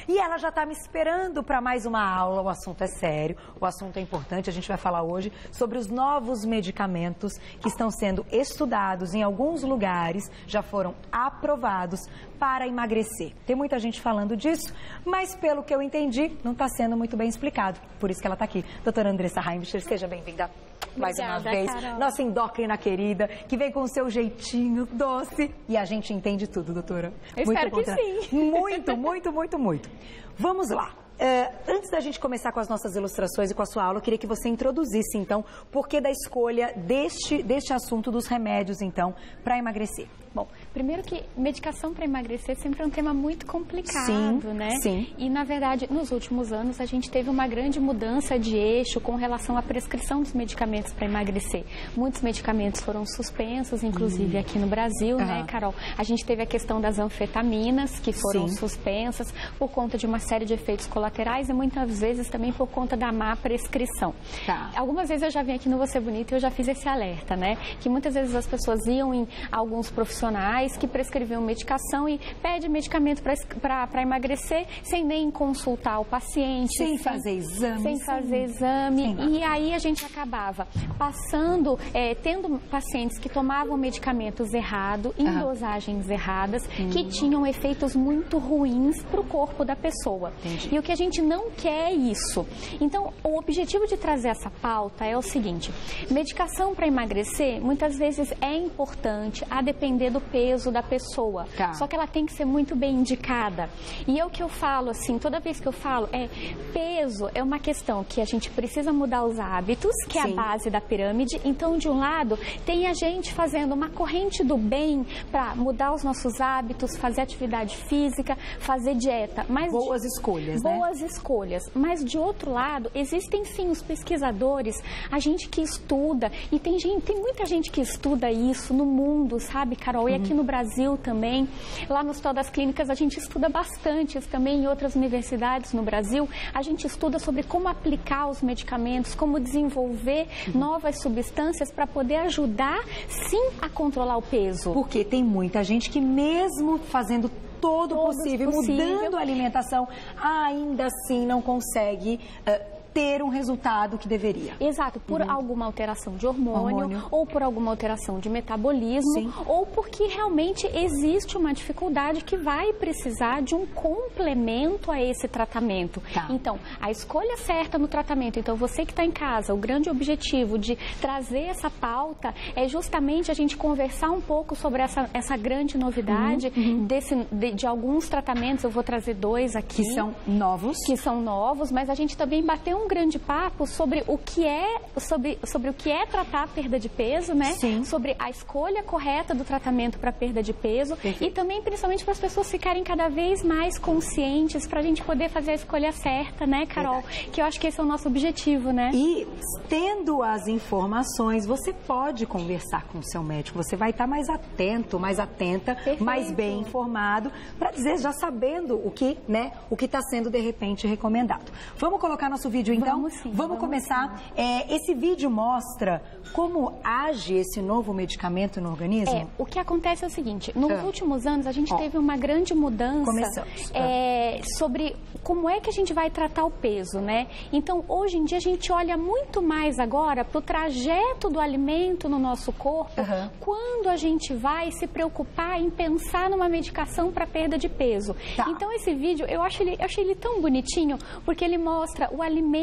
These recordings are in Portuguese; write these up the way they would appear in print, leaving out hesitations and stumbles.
E ela já está me esperando para mais uma aula. O assunto é sério, o assunto é importante. A gente vai falar hoje sobre os novos medicamentos que estão sendo estudados em alguns lugares, já foram aprovados para emagrecer. Tem muita gente falando disso, mas pelo que eu entendi, não está sendo muito bem explicado. Por isso que ela está aqui. Doutora Andressa Heimbichler, seja bem-vinda mais uma vez. Carol. Nossa endócrina querida, que vem com o seu jeitinho doce. E a gente entende tudo, doutora. Eu espero que sim. Muito. Vamos lá. Antes da gente começar com as nossas ilustrações e com a sua aula, eu queria que você introduzisse, então, o porquê da escolha deste assunto dos remédios, então, para emagrecer. Bom, primeiro que medicação para emagrecer sempre é um tema muito complicado, né? Sim. E, na verdade, nos últimos anos, a gente teve uma grande mudança de eixo com relação à prescrição dos medicamentos para emagrecer. Muitos medicamentos foram suspensos, inclusive aqui no Brasil, né, Carol? A gente teve a questão das anfetaminas, que foram suspensas por conta de uma série de efeitos colaterais e muitas vezes também por conta da má prescrição. Algumas vezes eu já vim aqui no Você Bonito e eu já fiz esse alerta, né? Que muitas vezes as pessoas iam em alguns profissionais que prescreviam medicação e pede medicamento para emagrecer sem nem consultar o paciente. Sem fazer exame. Sem fazer exame. E aí a gente acabava passando, tendo pacientes que tomavam medicamentos errados, em dosagens erradas, que tinham efeitos muito ruins para o corpo da pessoa. E o que a gente não quer é isso. Então, o objetivo de trazer essa pauta é o seguinte: medicação para emagrecer, muitas vezes é importante a depender do peso da pessoa. Só que ela tem que ser muito bem indicada. E é o que eu falo, assim, toda vez que eu falo, peso é uma questão que a gente precisa mudar os hábitos, que é a base da pirâmide. Então, de um lado, tem a gente fazendo uma corrente do bem para mudar os nossos hábitos, fazer atividade física, fazer dieta. Mas boas escolhas, né? Boas escolhas. Mas, de outro lado, existem sim os pesquisadores, a gente que estuda, e tem muita gente que estuda isso no mundo, sabe, Carol? E aqui no Brasil também. Lá no Hospital das Clínicas a gente estuda bastante, isso também em outras universidades no Brasil. A gente estuda sobre como aplicar os medicamentos, como desenvolver novas substâncias para poder ajudar, sim, a controlar o peso. Porque tem muita gente que mesmo fazendo todo o possível, mudando a alimentação, ainda assim não consegue ter um resultado que deveria. Exato, por alguma alteração de hormônio, ou por alguma alteração de metabolismo, ou porque realmente existe uma dificuldade que vai precisar de um complemento a esse tratamento. Então, a escolha certa no tratamento, então você que está em casa, o grande objetivo de trazer essa pauta é justamente a gente conversar um pouco sobre essa grande novidade de alguns tratamentos. Eu vou trazer dois aqui. Que são novos. Mas a gente também bateu um grande papo sobre o que é tratar a perda de peso, né? Sobre a escolha correta do tratamento para perda de peso e também principalmente para as pessoas ficarem cada vez mais conscientes para a gente poder fazer a escolha certa, né, Carol? Que eu acho que esse é o nosso objetivo, né? E tendo as informações, você pode conversar com o seu médico, você vai estar mais atento, mais atenta, mais bem informado, para dizer, já sabendo o que está sendo de repente recomendado. Vamos colocar nosso vídeo então? Vamos começar. Esse vídeo mostra como age esse novo medicamento no organismo? O que acontece é o seguinte, nos últimos anos a gente teve uma grande mudança sobre como é que a gente vai tratar o peso, né? Então, hoje em dia a gente olha muito mais agora para o trajeto do alimento no nosso corpo, quando a gente vai se preocupar em pensar numa medicação para perda de peso. Então, esse vídeo, eu achei ele tão bonitinho, porque ele mostra o alimento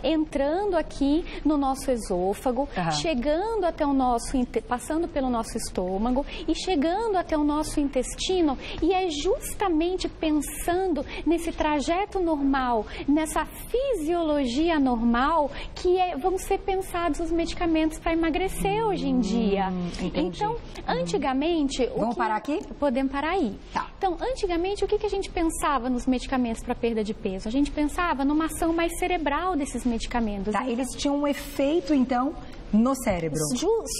entrando aqui no nosso esôfago, chegando até o nosso, passando pelo nosso estômago e chegando até o nosso intestino, e é justamente pensando nesse trajeto normal, nessa fisiologia normal que vão ser pensados os medicamentos para emagrecer hoje em dia. Então, antigamente... Vamos parar aqui? Podemos parar aí. Então, antigamente, o que a gente pensava nos medicamentos para perda de peso? A gente pensava numa ação mais cerebral desses medicamentos. Eles tinham um efeito, então, No cérebro?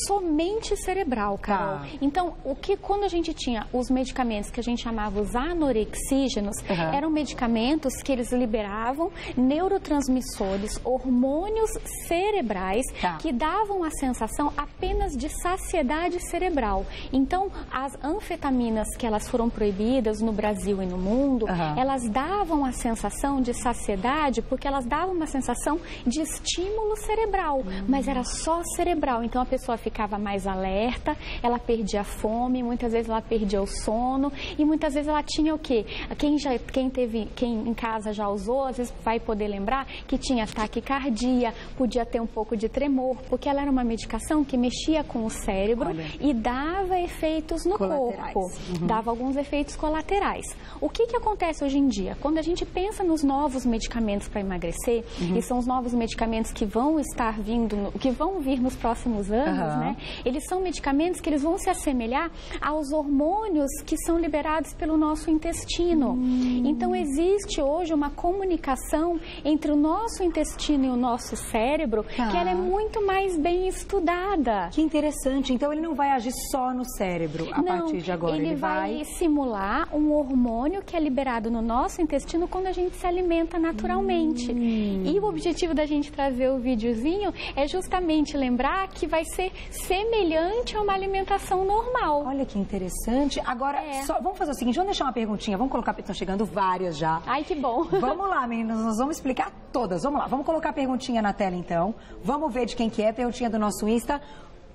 Somente cerebral, Carol. Então, quando a gente tinha os medicamentos que a gente chamava os anorexígenos, eram medicamentos que eles liberavam neurotransmissores, hormônios cerebrais, que davam a sensação apenas de saciedade cerebral. Então, as anfetaminas que elas foram proibidas no Brasil e no mundo, elas davam a sensação de saciedade porque elas davam uma sensação de estímulo cerebral, mas era só cerebral. Então, a pessoa ficava mais alerta, ela perdia a fome, muitas vezes ela perdia o sono e muitas vezes ela tinha o quê? Quem em casa já usou, às vezes vai poder lembrar que tinha taquicardia, podia ter um pouco de tremor, porque ela era uma medicação que mexia com o cérebro e dava efeitos no corpo, dava alguns efeitos colaterais. O que acontece hoje em dia? Quando a gente pensa nos novos medicamentos para emagrecer, e são os novos medicamentos que vão estar vindo, que vão vir nos próximos anos, né? Eles são medicamentos que eles vão se assemelhar aos hormônios que são liberados pelo nosso intestino. Então, existe hoje uma comunicação entre o nosso intestino e o nosso cérebro que ela é muito mais bem estudada. Que interessante. Então, ele não vai agir só no cérebro a partir de agora. Ele vai simular um hormônio que é liberado no nosso intestino quando a gente se alimenta naturalmente. E o objetivo da gente trazer o videozinho é justamente lembrar que vai ser semelhante a uma alimentação normal. Olha que interessante. Agora, vamos fazer o seguinte, vamos deixar uma perguntinha, vamos colocar, estão chegando várias já. Ai, que bom. Vamos lá, meninas, nós vamos explicar todas. Vamos lá, vamos colocar a perguntinha na tela então. Vamos ver de quem que é, perguntinha do nosso Insta.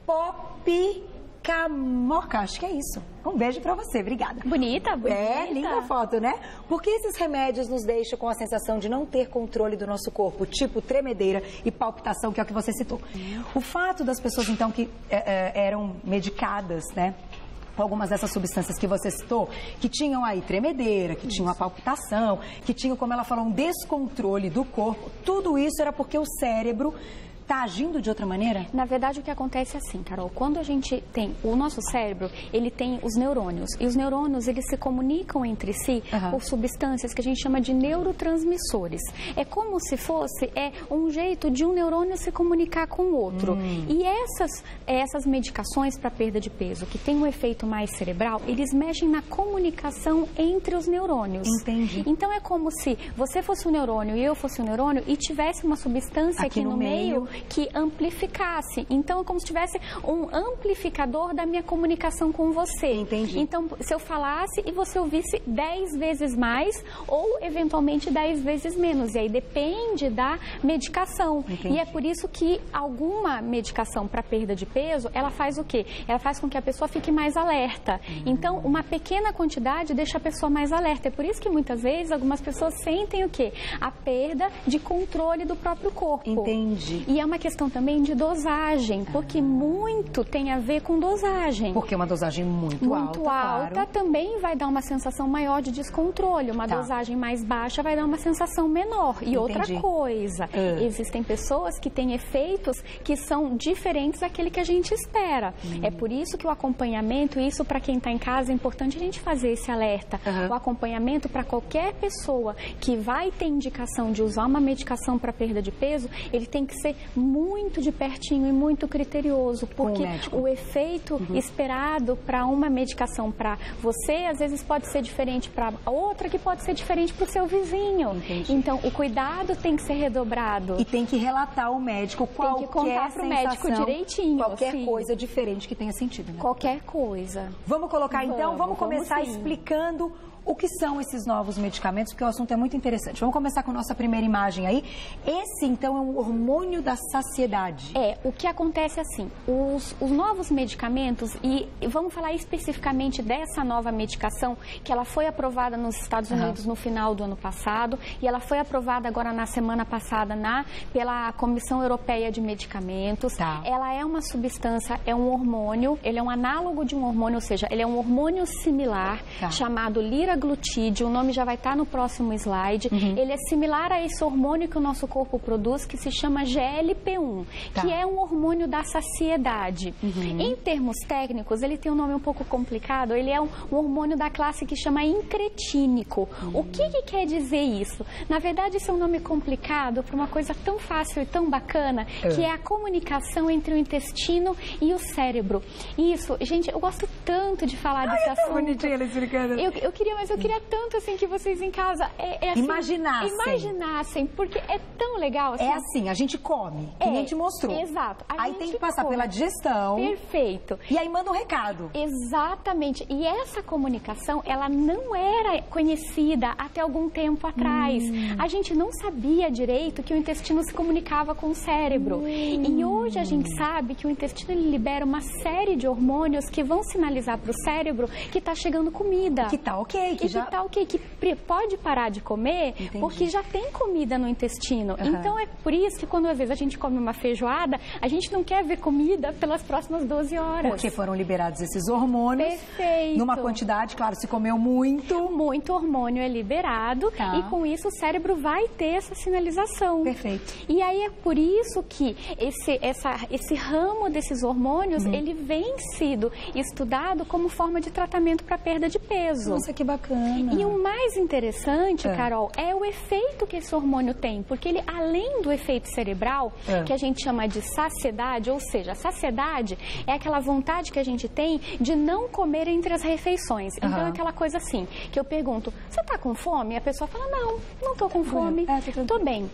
Pop Camorca, acho que é isso. Um beijo pra você, obrigada. Bonita, bonita. É, linda foto, né? Por que esses remédios nos deixam com a sensação de não ter controle do nosso corpo, tipo tremedeira e palpitação, que é o que você citou? O fato das pessoas, então, que eram medicadas, né? Com algumas dessas substâncias que você citou, que tinham aí tremedeira, que tinham a palpitação, que tinham, como ela falou, um descontrole do corpo, tudo isso era porque o cérebro está agindo de outra maneira? Na verdade, o que acontece é assim, Carol, quando a gente tem o nosso cérebro, ele tem os neurônios, e os neurônios, eles se comunicam entre si por substâncias que a gente chama de neurotransmissores. É como se fosse um jeito de um neurônio se comunicar com o outro. E essas medicações para perda de peso, que tem um efeito mais cerebral, eles mexem na comunicação entre os neurônios. Entendi. Então, é como se você fosse um neurônio e eu fosse um neurônio e tivesse uma substância aqui no meio que amplificasse. Então, é como se tivesse um amplificador da minha comunicação com você. Entendi. Então, se eu falasse e você ouvisse 10 vezes mais ou, eventualmente, 10 vezes menos. E aí depende da medicação. Entendi. E é por isso que alguma medicação para perda de peso, ela faz o quê? Ela faz com que a pessoa fique mais alerta. Então, uma pequena quantidade deixa a pessoa mais alerta. É por isso que, muitas vezes, algumas pessoas sentem o quê? A perda de controle do próprio corpo. Entendi. E é uma questão também de dosagem, porque muito tem a ver com dosagem. Porque uma dosagem muito alta, claro, também vai dar uma sensação maior de descontrole. Uma dosagem mais baixa vai dar uma sensação menor. E outra coisa, existem pessoas que têm efeitos que são diferentes daquele que a gente espera. É por isso que o acompanhamento, isso para quem está em casa, é importante a gente fazer esse alerta. O acompanhamento para qualquer pessoa que vai ter indicação de usar uma medicação para perda de peso, ele tem que ser muito de pertinho e muito criterioso, porque o efeito esperado para uma medicação para você, às vezes pode ser diferente para outra, que pode ser diferente para o seu vizinho. Entendi. Então, o cuidado tem que ser redobrado. E tem que relatar ao médico qualquer tem que contar para o médico direitinho. Qualquer coisa diferente que tenha sentido, né? Qualquer coisa. Vamos colocar então, vamos começar explicando o que são esses novos medicamentos, porque o assunto é muito interessante. Vamos começar com a nossa primeira imagem aí. Esse, então, é um hormônio da saciedade. O que acontece assim, os novos medicamentos, e vamos falar especificamente dessa nova medicação, que ela foi aprovada nos Estados Unidos no final do ano passado, e ela foi aprovada agora na semana passada pela Comissão Europeia de Medicamentos. Ela é uma substância, é um hormônio, ele é um análogo de um hormônio, ou seja, ele é um hormônio similar, chamado liraglutida. liraglutide, o nome já vai estar no próximo slide. Ele é similar a esse hormônio que o nosso corpo produz, que se chama GLP-1, que é um hormônio da saciedade. Em termos técnicos, ele tem um nome um pouco complicado, ele é um hormônio da classe que chama incretínico. O que quer dizer isso? Na verdade, esse é um nome complicado para uma coisa tão fácil e tão bacana, que é a comunicação entre o intestino e o cérebro. Isso, gente, eu gosto tanto de falar desse assunto. Bonitinha ela explicando. Eu queria tanto assim que vocês em casa assim, imaginassem, porque é tão legal. Assim, é assim, a gente come, que nem te mostrou. Exato. Aí tem que passar pela digestão. Perfeito. E aí manda um recado. Exatamente. E essa comunicação, ela não era conhecida até algum tempo atrás. A gente não sabia direito que o intestino se comunicava com o cérebro. E hoje a gente sabe que o intestino ele libera uma série de hormônios que vão sinalizar para o cérebro que está chegando comida. Que tá ok. Que tá ok, que pode parar de comer, porque já tem comida no intestino. Então é por isso que quando às vezes a gente come uma feijoada, a gente não quer ver comida pelas próximas 12 horas. Porque foram liberados esses hormônios. Perfeito. Numa quantidade, claro, se comeu muito. Muito hormônio é liberado e com isso o cérebro vai ter essa sinalização. Perfeito. E aí é por isso que esse ramo desses hormônios, ele vem sido estudado como forma de tratamento para perda de peso. Nossa, que bacana. E o mais interessante, Carol, é o efeito que esse hormônio tem, porque ele, além do efeito cerebral, que a gente chama de saciedade, ou seja, a saciedade é aquela vontade que a gente tem de não comer entre as refeições. Então é aquela coisa assim, que eu pergunto, você tá com fome? E a pessoa fala, não tô com fome. Tô bem.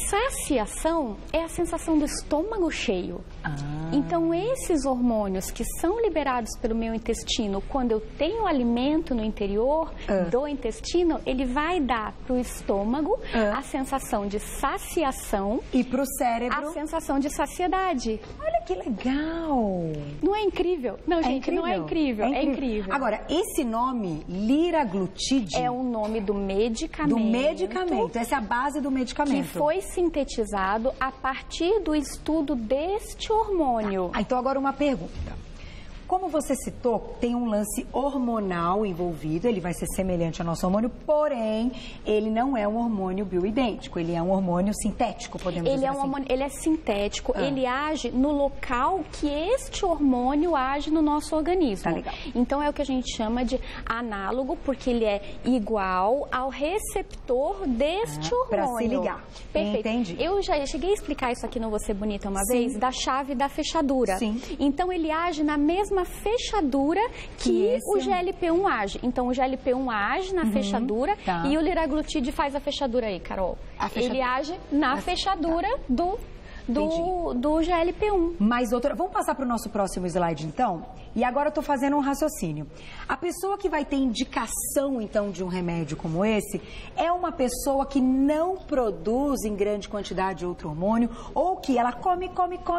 Saciação é a sensação do estômago cheio. Então, esses hormônios que são liberados pelo meu intestino, quando eu tenho alimento no interior do intestino, ele vai dar para o estômago a sensação de saciação e para o cérebro a sensação de saciedade. Olha que legal! Não é incrível? Não, gente, não é incrível. É incrível. Agora, esse nome, liraglutide, é o nome do medicamento. Do medicamento. Essa é a base do medicamento. Que foi sintetizado a partir do estudo deste hormônio. Então, agora uma pergunta. Como você citou, tem um lance hormonal envolvido, ele vai ser semelhante ao nosso hormônio, porém, ele não é um hormônio bioidêntico, ele é um hormônio sintético, podemos dizer assim. Hormônio, ele é sintético, ele age no local que este hormônio age no nosso organismo. Tá legal. Então, é o que a gente chama de análogo, porque ele é igual ao receptor deste hormônio. Para se ligar. Perfeito. Entendi. Eu já cheguei a explicar isso aqui no Você Bonita uma vez, da chave da fechadura. Sim. Então, ele age na mesma fechadura que o GLP-1 age. Então, o GLP-1 age na fechadura e o liraglutide faz a fechadura aí, Carol. Ele age na fechadura do GLP-1. Mas outra, vamos passar para o nosso próximo slide, então? E agora eu estou fazendo um raciocínio. A pessoa que vai ter indicação, então, de um remédio como esse, é uma pessoa que não produz em grande quantidade outro hormônio, ou que ela come,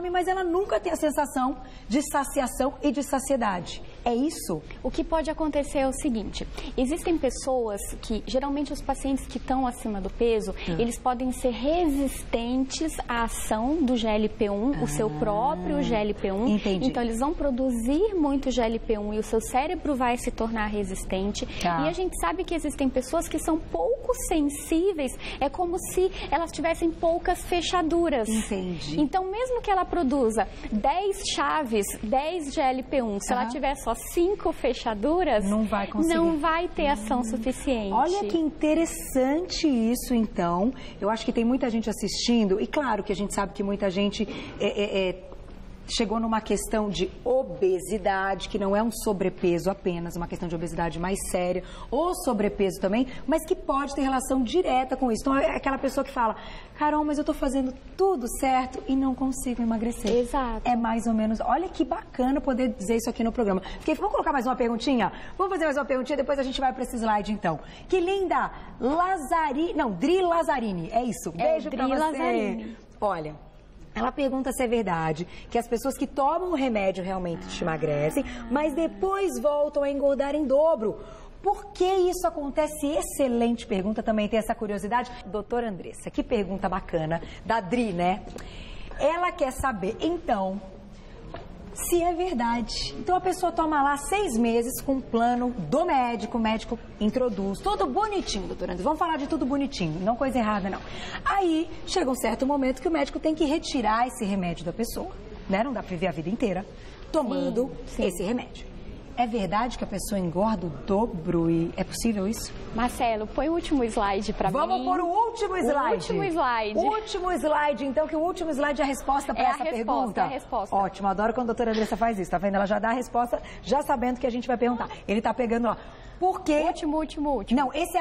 mas ela nunca tem a sensação de saciação e de saciedade. É isso? O que pode acontecer é o seguinte, existem pessoas que, geralmente os pacientes que estão acima do peso, eles podem ser resistentes à ação do GLP-1, o seu próprio GLP-1. Entendi. Então, eles vão produzir muito GLP-1 e o seu cérebro vai se tornar resistente. E a gente sabe que existem pessoas que são pouco sensíveis, é como se elas tivessem poucas fechaduras. Entendi. Então, mesmo que ela produza 10 chaves, 10 GLP-1, se ela tiver só 5 fechaduras, não vai conseguir. Não vai ter ação suficiente. Olha que interessante isso, então. Eu acho que tem muita gente assistindo, e claro que a gente sabe que muita gente chegou numa questão de obesidade, que não é um sobrepeso apenas, uma questão de obesidade mais séria, ou sobrepeso também, mas que pode ter relação direta com isso. Então, é aquela pessoa que fala, Carol, mas eu tô fazendo tudo certo e não consigo emagrecer. Exato. É mais ou menos, olha que bacana poder dizer isso aqui no programa. Vamos colocar mais uma perguntinha? Vamos fazer mais uma perguntinha, depois a gente vai para esse slide, então. Que linda! Dri Lazzarini, é isso. Beijo pra você. Lazzarini. Olha, ela pergunta se é verdade que as pessoas que tomam o remédio realmente te emagrecem, mas depois voltam a engordar em dobro. Por que isso acontece? Excelente pergunta, também tem essa curiosidade. Doutora Andressa, que pergunta bacana, da Dri, né? Ela quer saber, então, se é verdade. Então a pessoa toma lá 6 meses com um plano do médico, o médico introduz, todo bonitinho, doutora André. Vamos falar de tudo bonitinho, não coisa errada não. Aí chega um certo momento que o médico tem que retirar esse remédio da pessoa, né? Não dá pra viver a vida inteira tomando esse remédio. É verdade que a pessoa engorda o dobro e é possível isso? Marcelo, põe o último slide para mim. Vamos pôr o último slide. O último slide. Último slide, então, que o último slide é a resposta para essa pergunta. É a resposta. Ótimo, adoro quando a doutora Andressa faz isso, tá vendo? Ela já dá a resposta, já sabendo que a gente vai perguntar. Ele tá pegando, ó. Por quê? Último. Não, esse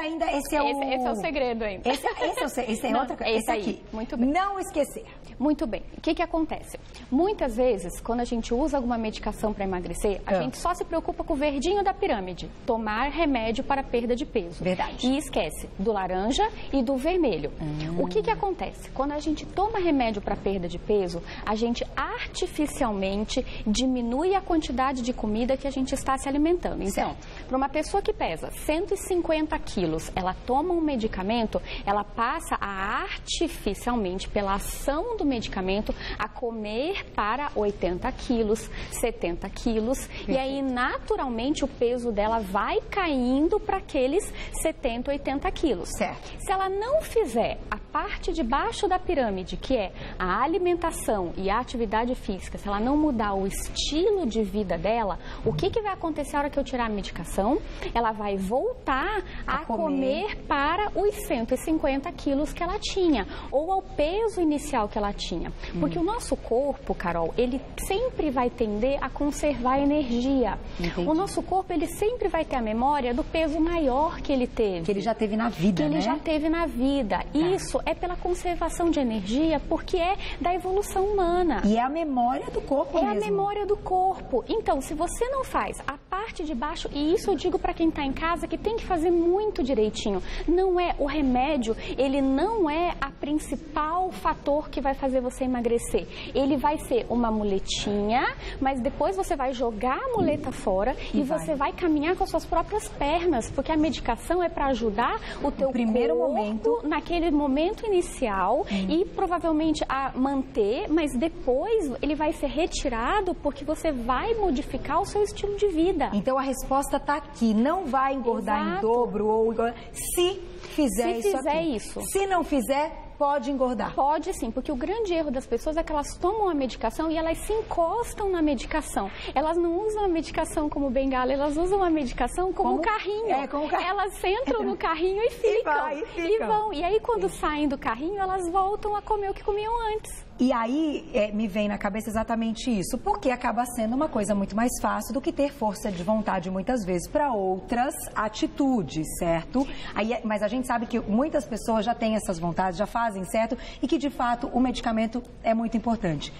é o segredo ainda. Esse é outra coisa. Esse aqui. Muito bem. Não esquecer. Muito bem. O que acontece? Muitas vezes, quando a gente usa alguma medicação para emagrecer, a gente só se preocupa com o verdinho da pirâmide. Tomar remédio para perda de peso. Verdade. E esquece do laranja e do vermelho. O que acontece? Quando a gente toma remédio para perda de peso, a gente artificialmente diminui a quantidade de comida que a gente está se alimentando. Então, para uma pessoa que pesa 150 quilos, ela toma um medicamento, ela passa a artificialmente, pela ação do medicamento, a comer para 80 quilos, 70 quilos, e aí naturalmente o peso dela vai caindo para aqueles 70, 80 quilos. Certo. Se ela não fizer a parte de baixo da pirâmide, que é a alimentação e a atividade física, se ela não mudar o estilo de vida dela, o que vai acontecer na hora que eu tirar a medicação? Ela vai voltar a comer para os 150 quilos que ela tinha, ou ao peso inicial que ela tinha. Porque o nosso corpo, Carol, ele sempre vai tender a conservar energia. Entendi. O nosso corpo, ele sempre vai ter a memória do peso maior que ele teve. Que ele já teve na vida, né? Que ele já teve na vida. Isso é pela conservação de energia, porque é da evolução humana. E é a memória do corpo mesmo. É a memória do corpo. Então, se você não faz a parte de baixo, e isso eu digo para quem está em casa, que tem que fazer muito direitinho. Não é o remédio, ele não é a principal fator que vai fazer você emagrecer. Ele vai ser uma muletinha, mas depois você vai jogar a muleta fora e você vai caminhar com as suas próprias pernas, porque a medicação é para ajudar o teu primeiro corpo momento, naquele momento inicial e provavelmente a manter, mas depois ele vai ser retirado porque você vai modificar o seu estilo de vida. Então a resposta está aqui, não vai engordar em dobro ou engordar, se fizer isso. Se não fizer, pode engordar. Pode sim, porque o grande erro das pessoas é que elas tomam a medicação e elas se encostam na medicação. Elas não usam a medicação como bengala, elas usam a medicação como carrinho. Como carrinho. Elas entram no carrinho e ficam. E vão. E aí quando saem do carrinho, elas voltam a comer o que comiam antes. E aí me vem na cabeça exatamente isso, porque acaba sendo uma coisa muito mais fácil do que ter força de vontade muitas vezes para outras atitudes, certo? Mas a gente sabe que muitas pessoas já têm essas vontades, já fazem certo e que de fato o medicamento é muito importante.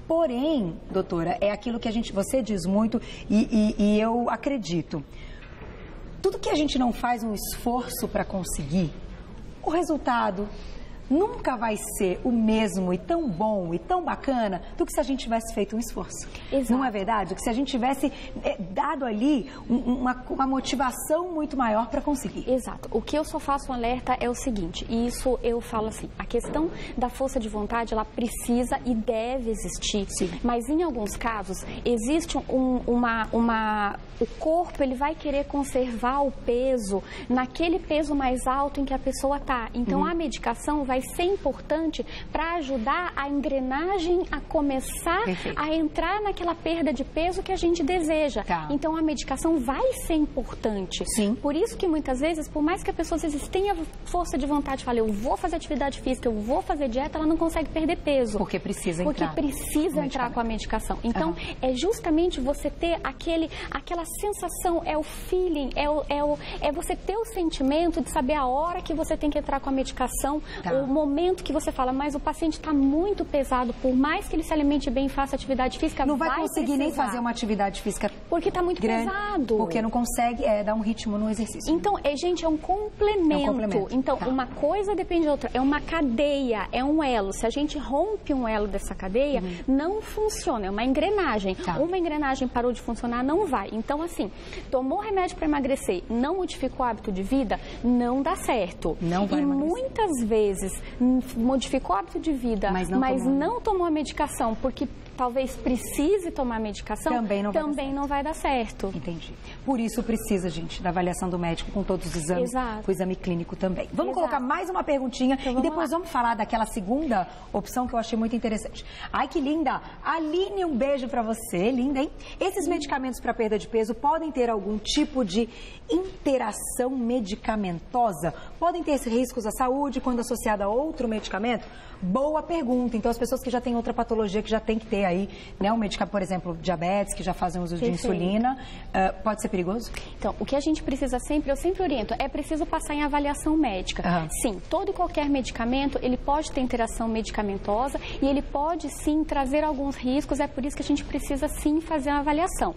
Porém, doutora, é aquilo que você diz muito e eu acredito. Tudo que a gente não faz um esforço para conseguir, o resultado nunca vai ser o mesmo e tão bom e tão bacana do que se a gente tivesse feito um esforço. Exato. Não é verdade? Que se a gente tivesse dado ali uma motivação muito maior para conseguir. Exato. O que eu só faço um alerta é o seguinte, e isso eu falo assim, a questão da força de vontade, ela precisa e deve existir. Sim. Mas em alguns casos, existe o corpo, ele vai querer conservar o peso naquele peso mais alto em que a pessoa está. Então, a medicação vai ser importante para ajudar a engrenagem a começar a entrar naquela perda de peso que a gente deseja. Tá. Então, a medicação vai ser importante. Sim. Por isso que muitas vezes, por mais que a pessoa às vezes tenha força de vontade, fale, eu vou fazer atividade física, eu vou fazer dieta, ela não consegue perder peso. Porque precisa entrar com a medicação. Então, é justamente você ter aquela sensação, é o feeling, é você ter o sentimento de saber a hora que você tem que entrar com a medicação, o momento que você fala, mas o paciente está muito pesado, por mais que ele se alimente bem e faça atividade física, não vai conseguir nem fazer uma atividade física porque está muito grande, pesado. Porque não consegue dar um ritmo no exercício. Então, gente, é um complemento. Então, uma coisa depende da outra. É uma cadeia, é um elo. Se a gente rompe um elo dessa cadeia, não funciona. É uma engrenagem. Uma engrenagem parou de funcionar, não vai. Então, assim, tomou remédio para emagrecer, não modificou o hábito de vida, não dá certo. Não vai emagrecer. Muitas vezes modificou o hábito de vida, mas não tomou a medicação, porque talvez precise tomar medicação, também não vai dar certo. Entendi. Por isso precisa, gente, da avaliação do médico com todos os exames, com o exame clínico também. Vamos colocar mais uma perguntinha e depois vamos falar daquela segunda opção que eu achei muito interessante. Ai, que linda! Aline, um beijo pra você. Linda, hein? Esses medicamentos para perda de peso podem ter algum tipo de interação medicamentosa? Podem ter riscos à saúde quando associada a outro medicamento? Boa pergunta. Então, as pessoas que já têm outra patologia, que já tem que ter aí, né, um medicamento, por exemplo, diabetes, que já fazem uso de insulina, pode ser perigoso? Então, o que a gente precisa sempre, eu sempre oriento, é preciso passar em avaliação médica. Sim, todo e qualquer medicamento, ele pode ter interação medicamentosa e ele pode, sim, trazer alguns riscos, é por isso que a gente precisa, sim, fazer uma avaliação.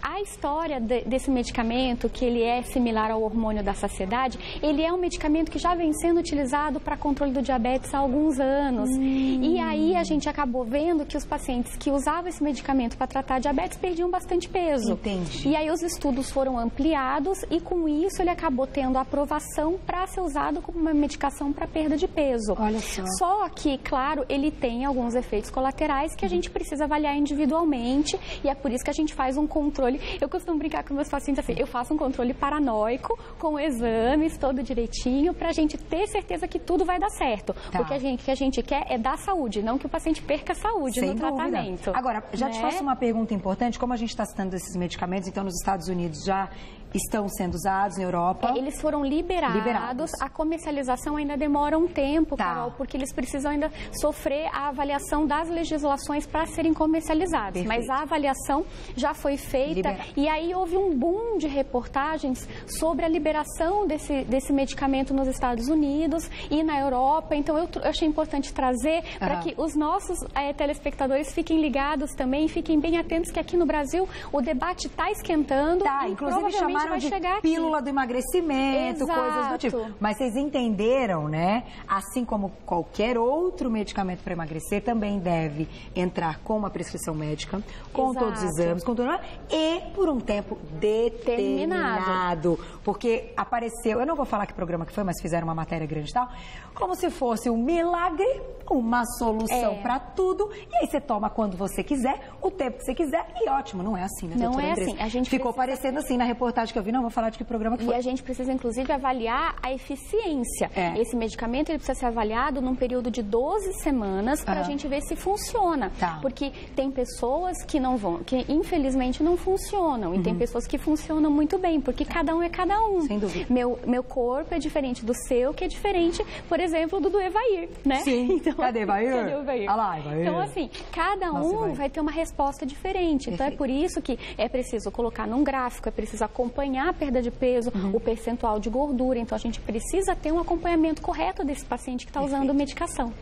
A história desse medicamento, que ele é similar ao hormônio da saciedade, ele é um medicamento que já vem sendo utilizado para controle do diabetes há alguns anos. E aí a gente acabou vendo que os pacientes que usavam esse medicamento para tratar diabetes perdiam bastante peso. Entendi. E aí os estudos foram ampliados e com isso ele acabou tendo aprovação para ser usado como uma medicação para perda de peso. Olha só. Só que, claro, ele tem alguns efeitos colaterais que a gente precisa avaliar individualmente e é por isso que a gente faz um controle. Eu costumo brincar com meus pacientes assim, eu faço um controle paranoico com exames todo direitinho para a gente ter certeza que tudo vai dar certo. Porque o que a gente quer é dar saúde, não que o paciente perca a saúde no tratamento. Agora, já te faço uma pergunta importante, como a gente está citando esses medicamentos, então nos Estados Unidos já estão sendo usados, na Europa? Eles foram liberados. A comercialização ainda demora um tempo, Carol, porque eles precisam ainda sofrer a avaliação das legislações para serem comercializados. Perfeito. Mas a avaliação já foi feita e aí houve um boom de reportagens sobre a liberação desse medicamento nos Estados Unidos e na Europa. Então, eu achei importante trazer para que os nossos telespectadores fiquem ligados também, fiquem bem atentos que aqui no Brasil o debate está esquentando. Inclusive chamaram de pílula do emagrecimento, coisas do tipo. Mas vocês entenderam, né? Assim como qualquer outro medicamento para emagrecer, também deve entrar com uma prescrição médica, com todos os exames, com tudo, e por um tempo determinado. Porque apareceu, eu não vou falar que programa que foi, mas fizeram uma matéria grande e tal, como se fosse um milagre, uma solução para tudo, e aí você toma quando você quiser, o tempo que você quiser, e ótimo, não é assim, né? Não é assim. A gente ficou parecendo assim na reportagem que eu vi, não vou falar de que programa que foi. E a gente precisa, inclusive, avaliar a eficiência. Esse medicamento ele precisa ser avaliado num período de 12 semanas para a gente ver se funciona. Porque tem pessoas que não vão, que infelizmente não funcionam, e tem pessoas que funcionam muito bem, porque cada um é cada um. Sem dúvida. Meu corpo é diferente do seu, que é diferente, por exemplo, do Evair, né? Sim. Então, cadê Evair? Olha lá, Evair. Então, assim, cada um vai ter uma resposta diferente. Então, é por isso que é preciso colocar num gráfico, é preciso acompanhar a perda de peso, o percentual de gordura. Então, a gente precisa ter um acompanhamento correto desse paciente que está usando medicação.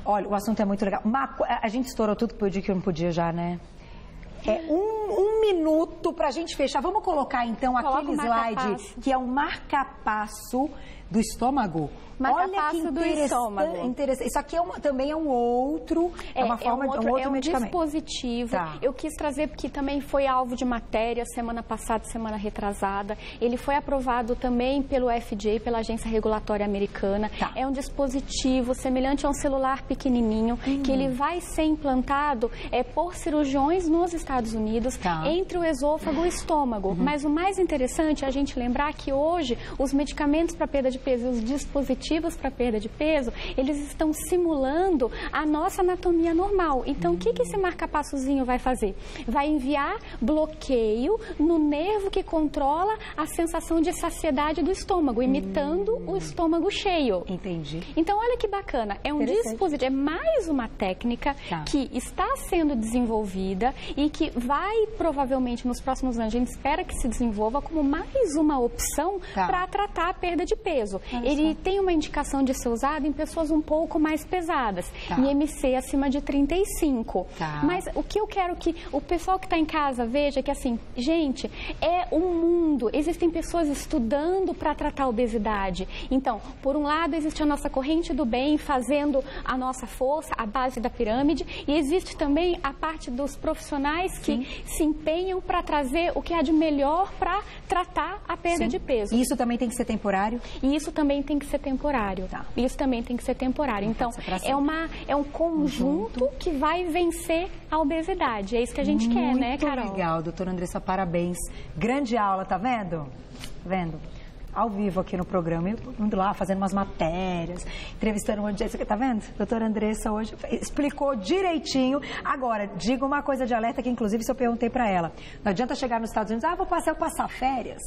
Olha, o assunto é muito legal. A gente estourou tudo que podia que eu não podia já, né? Um minuto para a gente fechar. Vamos colocar, então, aquele slide que é um marca-passo do estômago. Olha que interessante. Isso aqui também é um outro, uma forma de um outro medicamento. Dispositivo. Eu quis trazer porque também foi alvo de matéria semana passada, semana retrasada. Ele foi aprovado também pelo FDA, pela Agência Regulatória Americana. É um dispositivo semelhante a um celular pequenininho que ele vai ser implantado por cirurgiões nos Estados Unidos entre o esôfago e o estômago. Mas o mais interessante é a gente lembrar que hoje os medicamentos para perda de peso, os dispositivos para perda de peso, eles estão simulando a nossa anatomia normal. Então, o que esse marca-passozinho vai fazer? Vai enviar bloqueio no nervo que controla a sensação de saciedade do estômago, imitando o estômago cheio. Entendi. Então, olha que bacana. É um dispositivo, é mais uma técnica que está sendo desenvolvida e que vai, provavelmente, nos próximos anos, a gente espera que se desenvolva como mais uma opção para tratar a perda de peso. Ele tem uma indicação de ser usado em pessoas um pouco mais pesadas, IMC acima de 35. Mas o que eu quero que o pessoal que está em casa veja que, assim, gente, é um mundo. Existem pessoas estudando para tratar a obesidade. Então, por um lado, existe a nossa corrente do bem fazendo a nossa força, a base da pirâmide, e existe também a parte dos profissionais que se empenham venham para trazer o que há de melhor para tratar a perda de peso. E isso também tem que ser temporário? E isso também tem que ser temporário. Tá. Isso também tem que ser temporário. Então, é um conjunto que vai vencer a obesidade. É isso que a gente quer, né, Carol? Muito legal, doutora Andressa, parabéns. Grande aula, tá vendo? Tá vendo? Ao vivo aqui no programa, eu indo lá fazendo umas matérias, entrevistando um monte de gente, tá vendo? Doutora Andressa hoje explicou direitinho. Agora, diga uma coisa de alerta que inclusive se eu perguntei pra ela, não adianta chegar nos Estados Unidos, vou passar férias.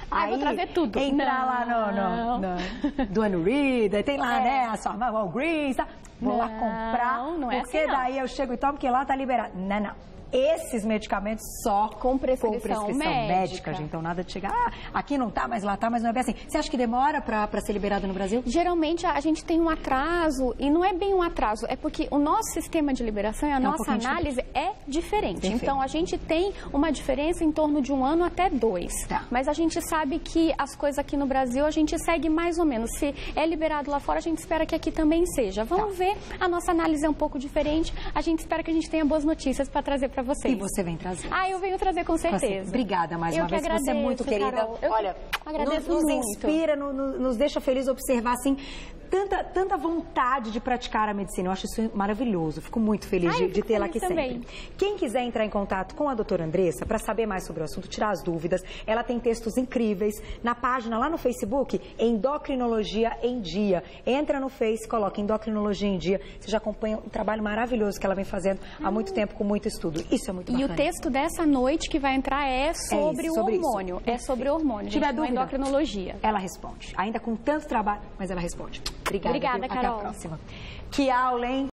Aí vou trazer tudo. Entrar lá no Duane Reade, aí tem lá, né, a sua Walgreens, tá? Vou lá comprar, não é porque assim, daí eu chego e tomo, porque lá tá liberado. Não. Esses medicamentos só com prescrição médica, gente. Então, nada de chegar, aqui não tá, mas lá tá, mas não é bem assim. Você acha que demora para ser liberado no Brasil? Geralmente, a gente tem um atraso, e não é bem um atraso, é porque o nosso sistema de liberação e a nossa análise é diferente. Perfeito. Então, a gente tem uma diferença em torno de 1 ano até 2. Tá. Mas a gente sabe que as coisas aqui no Brasil, a gente segue mais ou menos. Se é liberado lá fora, a gente espera que aqui também seja. Vamos ver, a nossa análise é um pouco diferente. A gente espera que a gente tenha boas notícias para trazer para vocês. E você vem trazer. Eu venho trazer com certeza. Obrigada mais uma vez. Agradeço, você é muito querida. Carol. Olha, nos inspira, nos deixa feliz observar assim tanta vontade de praticar a medicina. Eu acho isso maravilhoso. Fico muito feliz de tê-la aqui sempre. Quem quiser entrar em contato com a doutora Andressa para saber mais sobre o assunto, tirar as dúvidas, ela tem textos incríveis na página lá no Facebook, Endocrinologia em Dia. Entra no Face, coloca Endocrinologia em Dia. Você já acompanha um trabalho maravilhoso que ela vem fazendo há muito tempo com muito estudo. Isso é muito bacana. E o texto dessa noite que vai entrar é sobre o hormônio. É sobre o hormônio. Se tiver dúvida, endocrinologia. Ela responde. Ainda com tanto trabalho, mas ela responde. Obrigada, Carol. Até a próxima. Que aula, hein?